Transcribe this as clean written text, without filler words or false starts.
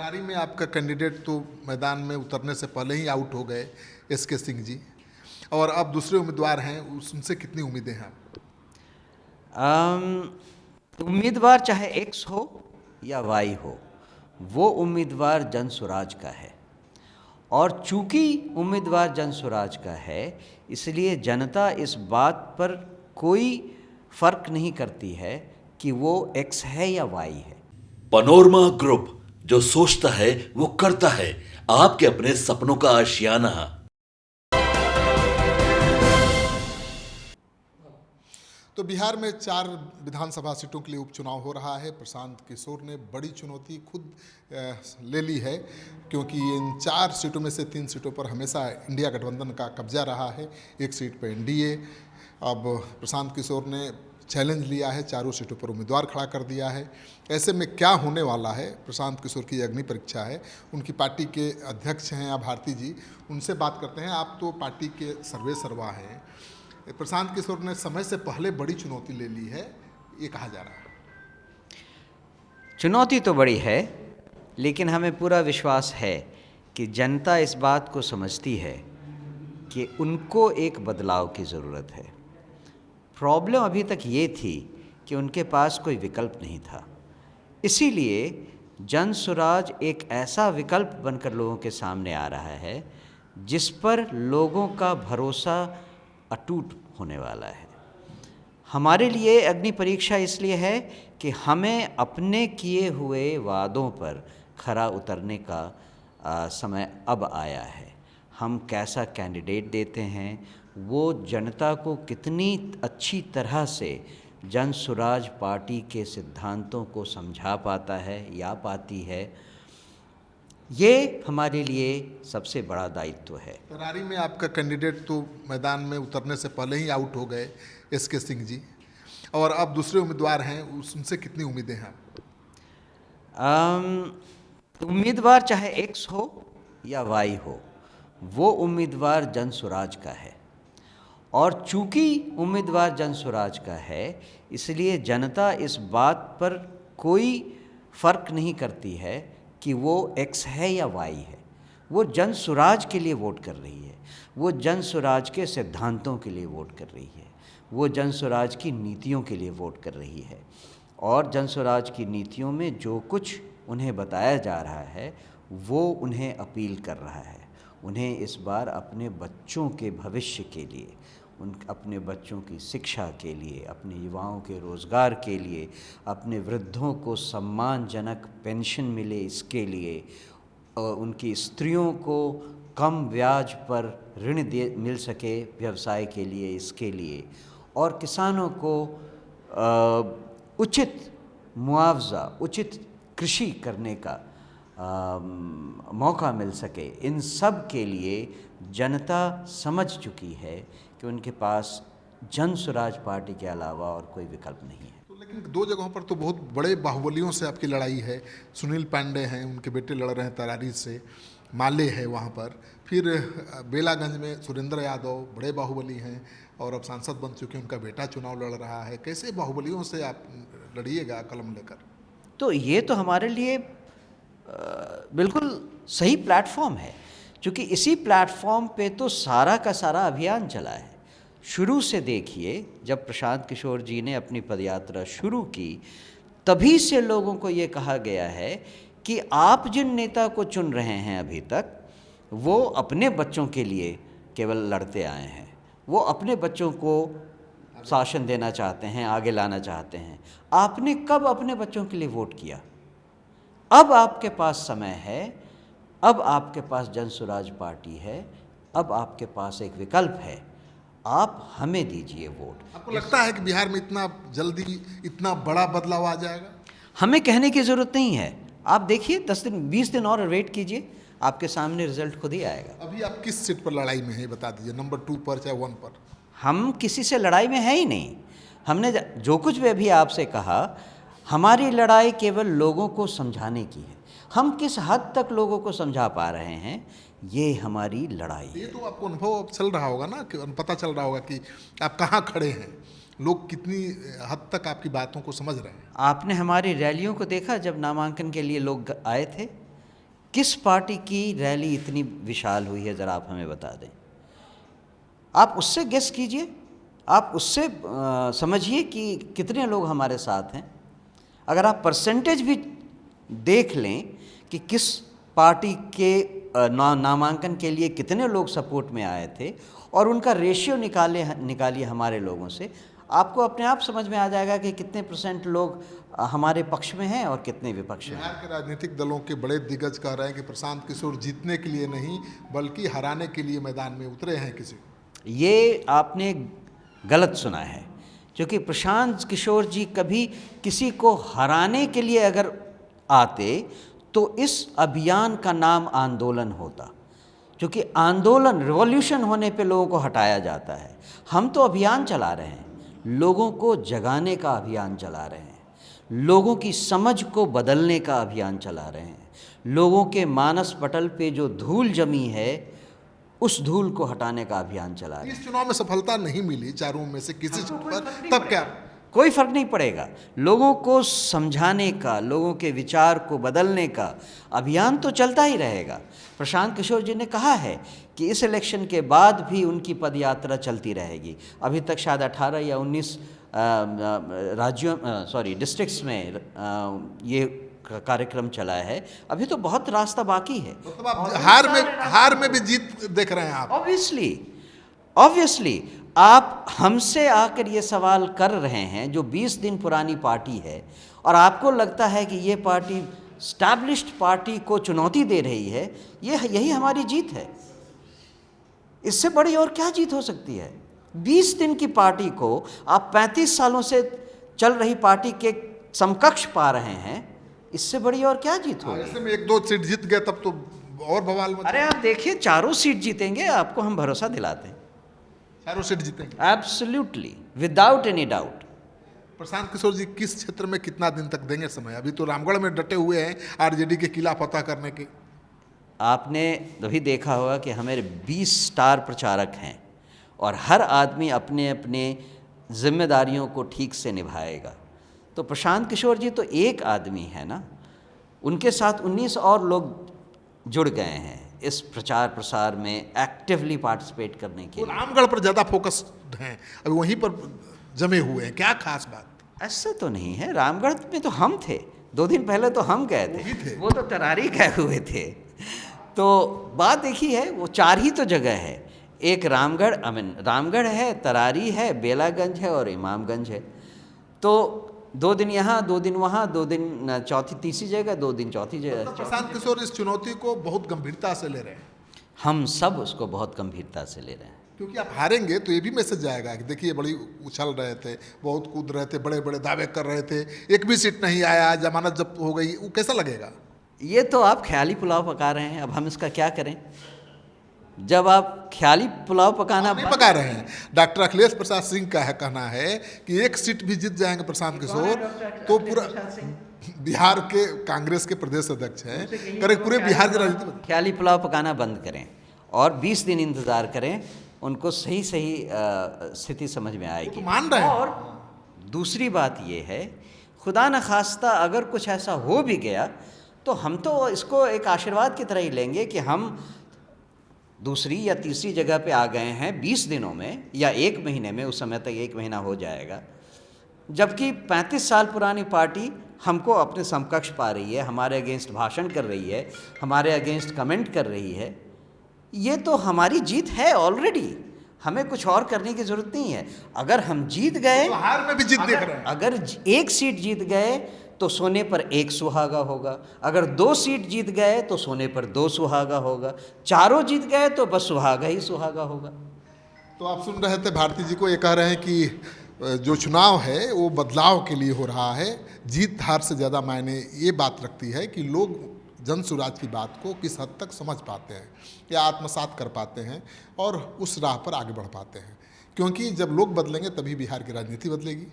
तरारी में आपका कैंडिडेट तो मैदान में उतरने से पहले ही आउट हो गए, एसके सिंह जी, और अब दूसरे उम्मीदवार हैं, उनसे कितनी उम्मीदें हैं आप? उम्मीदवार चाहे एक्स हो या वाई हो, वो उम्मीदवार जन स्वराज का है। और चूंकि उम्मीदवार जन स्वराज का है, इसलिए जनता इस बात पर कोई फर्क नहीं करती है कि वो एक्स है या वाई है। पनोरमा ग्रुप, जो सोचता है वो करता है। आपके अपने सपनों का आशियाना। तो बिहार में 4 विधानसभा सीटों के लिए उपचुनाव हो रहा है। प्रशांत किशोर ने बड़ी चुनौती खुद ले ली है, क्योंकि इन 4 सीटों में से 3 सीटों पर हमेशा इंडिया गठबंधन का कब्जा रहा है, 1 सीट पर एनडीए। अब प्रशांत किशोर ने चैलेंज लिया है, चारों सीटों पर उम्मीदवार खड़ा कर दिया है। ऐसे में क्या होने वाला है, प्रशांत किशोर की अग्नि परीक्षा है। उनकी पार्टी के अध्यक्ष हैं भारती जी, उनसे बात करते हैं। आप तो पार्टी के सर्वे सर्वा हैं, प्रशांत किशोर ने समय से पहले बड़ी चुनौती ले ली है, ये कहा जा रहा है। चुनौती तो बड़ी है, लेकिन हमें पूरा विश्वास है कि जनता इस बात को समझती है कि उनको एक बदलाव की ज़रूरत है। प्रॉब्लम अभी तक ये थी कि उनके पास कोई विकल्प नहीं था, इसीलिए जन स्वराज एक ऐसा विकल्प बनकर लोगों के सामने आ रहा है जिस पर लोगों का भरोसा अटूट होने वाला है। हमारे लिए अग्नि परीक्षा इसलिए है कि हमें अपने किए हुए वादों पर खरा उतरने का समय अब आया है। हम कैसा कैंडिडेट देते हैं, वो जनता को कितनी अच्छी तरह से जन स्वराज पार्टी के सिद्धांतों को समझा पाता है या पाती है, ये हमारे लिए सबसे बड़ा दायित्व है। तरारी में आपका कैंडिडेट तो मैदान में उतरने से पहले ही आउट हो गए, एसके सिंह जी, और अब दूसरे उम्मीदवार हैं, उनसे कितनी उम्मीदें हैं आप? उम्मीदवार चाहे एक्स हो या वाई हो, वो उम्मीदवार जन स्वराज का है। और चूंकि उम्मीदवार जन स्वराज का है, इसलिए जनता इस बात पर कोई फर्क नहीं करती है कि वो एक्स है या वाई है। वो जन स्वराज के लिए वोट कर रही है, वो जन स्वराज के सिद्धांतों के लिए वोट कर रही है, वो जन स्वराज की नीतियों के लिए वोट कर रही है। और जन स्वराज की नीतियों में जो कुछ उन्हें बताया जा रहा है, वो उन्हें अपील कर रहा है। उन्हें इस बार अपने बच्चों के भविष्य के लिए, अपने बच्चों की शिक्षा के लिए, अपने युवाओं के रोज़गार के लिए, अपने वृद्धों को सम्मानजनक पेंशन मिले इसके लिए, उनकी स्त्रियों को कम ब्याज पर ऋण मिल सके व्यवसाय के लिए, इसके लिए, और किसानों को उचित मुआवजा, उचित कृषि करने का मौका मिल सके, इन सब के लिए जनता समझ चुकी है कि उनके पास जन स्वराज पार्टी के अलावा और कोई विकल्प नहीं है। तो लेकिन 2 जगहों पर तो बहुत बड़े बाहुबलियों से आपकी लड़ाई है। सुनील पांडे हैं, उनके बेटे लड़ रहे हैं तरारी से, माले है वहाँ पर, फिर बेलागंज में सुरेंद्र यादव बड़े बाहुबली हैं और अब सांसद बन चुके हैं, उनका बेटा चुनाव लड़ रहा है। कैसे बाहुबलियों से आप लड़िएगा कलम लेकर? तो ये तो हमारे लिए बिल्कुल सही प्लेटफॉर्म है, क्योंकि इसी प्लेटफॉर्म पे तो सारा का सारा अभियान चला है। शुरू से देखिए, जब प्रशांत किशोर जी ने अपनी पदयात्रा शुरू की, तभी से लोगों को ये कहा गया है कि आप जिन नेता को चुन रहे हैं अभी तक, वो अपने बच्चों के लिए केवल लड़ते आए हैं। वो अपने बच्चों को शासन देना चाहते हैं, आगे लाना चाहते हैं। आपने कब अपने बच्चों के लिए वोट किया? अब आपके पास समय है, अब आपके पास जन स्वराज पार्टी है, अब आपके पास एक विकल्प है, आप हमें दीजिए वोट। आपको लगता है कि बिहार में इतना जल्दी इतना बड़ा बदलाव आ जाएगा? हमें कहने की ज़रूरत नहीं है। आप देखिए, 10 दिन 20 दिन और वेट कीजिए, आपके सामने रिजल्ट खुद ही आएगा। अभी आप किस सीट पर लड़ाई में हैं, बता दीजिए, नंबर 2 पर चाहे 1 पर? हम किसी से लड़ाई में है ही नहीं। हमने जो कुछ भी अभी आपसे कहा, हमारी लड़ाई केवल लोगों को समझाने की है। हम किस हद तक लोगों को समझा पा रहे हैं, ये हमारी लड़ाई है। ये तो आपको अनुभव चल रहा होगा ना, कि पता चल रहा होगा कि आप कहाँ खड़े हैं, लोग कितनी हद तक आपकी बातों को समझ रहे हैं। आपने हमारी रैलियों को देखा, जब नामांकन के लिए लोग आए थे, किस पार्टी की रैली इतनी विशाल हुई है, ज़रा आप हमें बता दें। आप उससे गेस कीजिए, आप उससे समझिए कि कितने लोग हमारे साथ हैं। अगर आप परसेंटेज भी देख लें कि किस पार्टी के नामांकन के लिए कितने लोग सपोर्ट में आए थे और उनका रेशियो निकालिए हमारे लोगों से, आपको अपने आप समझ में आ जाएगा कि कितने % लोग हमारे पक्ष में हैं और कितने विपक्ष में हैं। बिहार के राजनीतिक दलों के बड़े दिग्गज कह रहे हैं कि प्रशांत किशोर जीतने के लिए नहीं बल्कि हराने के लिए मैदान में उतरे हैं किसी को। ये आपने गलत सुना है, क्योंकि प्रशांत किशोर जी कभी किसी को हराने के लिए अगर आते तो इस अभियान का नाम आंदोलन होता, क्योंकि आंदोलन रिवॉल्यूशन होने पे लोगों को हटाया जाता है। हम तो अभियान चला रहे हैं, लोगों को जगाने का अभियान चला रहे हैं, लोगों की समझ को बदलने का अभियान चला रहे हैं, लोगों के मानस पटल पे जो धूल जमी है उस धूल को हटाने का अभियान चला रहे हैं। इस चुनाव में सफलता नहीं मिली चारों में से किसी पर, तब क्या? कोई फर्क नहीं पड़ेगा। लोगों को समझाने का, लोगों के विचार को बदलने का अभियान तो चलता ही रहेगा। प्रशांत किशोर जी ने कहा है कि इस इलेक्शन के बाद भी उनकी पदयात्रा चलती रहेगी। अभी तक शायद 18 या 19 डिस्ट्रिक्ट्स में ये कार्यक्रम चला है। अभी तो बहुत रास्ता बाकी है। मतलब आप हार में भी जीत देख रहे हैं आप? ऑब्वियसली आप हमसे आकर ये सवाल कर रहे हैं जो 20 दिन पुरानी पार्टी है, और आपको लगता है कि ये पार्टी स्टैब्लिश्ड पार्टी को चुनौती दे रही है। यही हमारी जीत है। इससे बड़ी और क्या जीत हो सकती है? 20 दिन की पार्टी को आप 35 सालों से चल रही पार्टी के समकक्ष पा रहे हैं। इससे बड़ी और क्या जीत होगी? ऐसे में 1-2 सीट जीत गए तब तो और बवाल मचा। अरे आप देखिए, 4 सीट जीतेंगे, आपको हम भरोसा दिलाते हैं। 4 सीट जीतेंगे absolutely, without any doubt. Prashant Kishor जी किस क्षेत्र में कितना दिन तक देंगे समय? अभी तो रामगढ़ में डटे हुए हैं आरजेडी के किला फतह करने के। आपने तभी देखा होगा कि हमारे 20 स्टार प्रचारक हैं और हर आदमी अपने अपने जिम्मेदारियों को ठीक से निभाएगा। तो प्रशांत किशोर जी तो एक आदमी है ना, उनके साथ 19 और लोग जुड़ गए हैं इस प्रचार प्रसार में एक्टिवली पार्टिसिपेट करने के लिए। रामगढ़ पर ज़्यादा फोकस हैं, अभी वहीं पर जमे हुए हैं। क्या खास बात? ऐसा तो नहीं है, रामगढ़ में तो हम थे, 2 दिन पहले तो हम गए थे, वो तो तरारी गए हुए थे। तो बात देखी है, वो 4 ही तो जगह है। एक रामगढ़ है, तरारी है, बेलागंज है और इमामगंज है। तो 2 दिन यहाँ, 2 दिन वहाँ, 2 दिन तीसरी जगह, 2 दिन चौथी जगह। प्रशांत किशोर इस चुनौती को बहुत गंभीरता से ले रहे हैं। हम सब उसको बहुत गंभीरता से ले रहे हैं, क्योंकि आप हारेंगे तो ये भी मैसेज जाएगा कि देखिए बड़ी उछल रहे थे, बहुत कूद रहे थे, बड़े बड़े दावे कर रहे थे, एक भी सीट नहीं आया, जमानत जब्त हो गई, वो कैसा लगेगा? ये तो आप ख्याली पुलाव पका रहे हैं। अब हम इसका क्या करें? जब आप ख्याली पुलाव पकाना नहीं पका रहे हैं। डॉक्टर अखिलेश प्रसाद सिंह का कहना है कि 1 सीट भी जीत जाएंगे प्रशांत किशोर तो पूरा बिहार के कांग्रेस के प्रदेश अध्यक्ष हैं, करेक्ट, पूरे बिहार के राजनीति में ख्याली पुलाव पकाना बंद करें और 20 दिन इंतज़ार करें, उनको सही स्थिति समझ में आएगी। तो मान रहे हैं। और दूसरी बात ये है, खुदा न खास्ता अगर कुछ ऐसा हो भी गया तो हम तो इसको एक आशीर्वाद की तरह ही लेंगे कि हम दूसरी या तीसरी जगह पे आ गए हैं 20 दिनों में या 1 महीने में। उस समय तक 1 महीना हो जाएगा, जबकि 35 साल पुरानी पार्टी हमको अपने समकक्ष पा रही है, हमारे अगेंस्ट भाषण कर रही है, हमारे अगेंस्ट कमेंट कर रही है। ये तो हमारी जीत है ऑलरेडी, हमें कुछ और करने की ज़रूरत नहीं है। अगर हम जीत गए, तो हार में भी जीत देख रहे हैं। अगर 1 सीट जीत गए तो सोने पर 1 सुहागा होगा, अगर 2 सीट जीत गए तो सोने पर 2 सुहागा होगा, 4 जीत गए तो बस सुहागा ही सुहागा होगा। तो आप सुन रहे थे भारती जी को, ये कह रहे हैं कि जो चुनाव है वो बदलाव के लिए हो रहा है। जीत हार से ज़्यादा मायने ये बात रखती है कि लोग जन सुराज की बात को किस हद तक समझ पाते हैं या आत्मसात कर पाते हैं और उस राह पर आगे बढ़ पाते हैं। क्योंकि जब लोग बदलेंगे तभी बिहार की राजनीति बदलेगी।